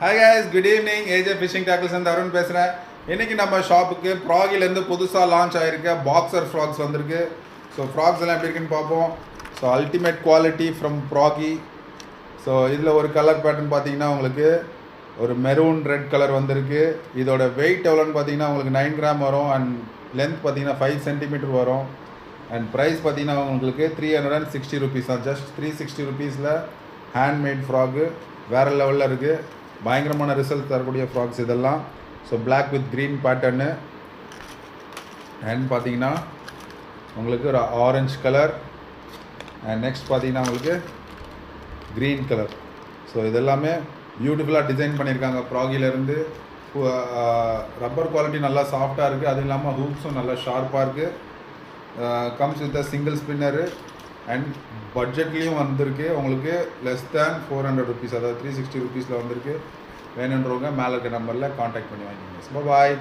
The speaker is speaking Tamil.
Hi guys, good evening. AJ Fishing Tackles and Arun பேசுறேன். இன்னைக்கு நம்ம ஷாப்புக்கு ப்ராகில இருந்து புதுசா லான்ச் ஆயிருக்க பாக்ஸர் ஃப்ராக்ஸ் வந்திருக்கு. ஸோ ஃப்ராக்ஸ் எல்லாம் எப்படி இருக்குன்னு பார்ப்போம். ஸோ அல்டிமேட் குவாலிட்டி ஃப்ரம் ப்ராகி. ஸோ இதில் ஒரு கலர் பேட்டர்ன் பார்த்தீங்கன்னா உங்களுக்கு ஒரு மெரூன் ரெட் கலர் வந்திருக்கு. இதோட வெயிட் எவ்வளோன்னு பார்த்தீங்கன்னா உங்களுக்கு 9 கிராம் வரும். அண்ட் லென்த் பார்த்தீங்கன்னா 5 சென்டிமீட்டர் வரும். அண்ட் ப்ரைஸ் பார்த்தீங்கன்னா உங்களுக்கு 360 rupees தான். ஜஸ்ட் 360 rupeesல ஹேண்ட்மேட் ஃப்ராகு வேறு லெவலில் இருக்குது. பயங்கரமான ரிசல்ட் தரக்கூடிய ஃப்ராக்ஸ் இதெல்லாம். ஸோ பிளாக் வித் க்ரீன் பேட்டர்னு அண்ட் பார்த்தீங்கன்னா உங்களுக்கு ஒரு ஆரஞ்சு கலர் அண்ட் நெக்ஸ்ட் பார்த்தீங்கன்னா உங்களுக்கு க்ரீன் கலர். ஸோ இதெல்லாமே பியூட்டிஃபுல்லாக டிசைன் பண்ணியிருக்காங்க. ப்ராகிலேருந்து ரப்பர் குவாலிட்டி நல்லா சாஃப்டாக இருக்குது. அதுவும் இல்லாமல் ஹூக்ஸும் நல்லா ஷார்ப்பாக இருக்குது. Comes with single spinner and பட்ஜெட்லேயும் வந்திருக்கு. உங்களுக்கு லெஸ் தேன் 400 rupees, அதாவது 360 rupeesல வந்திருக்கு. வேணுன்றவங்க மேலே இருக்க நம்பரில் காண்டாக்ட் பண்ணி வாங்கிக்கோங்க. பாய்.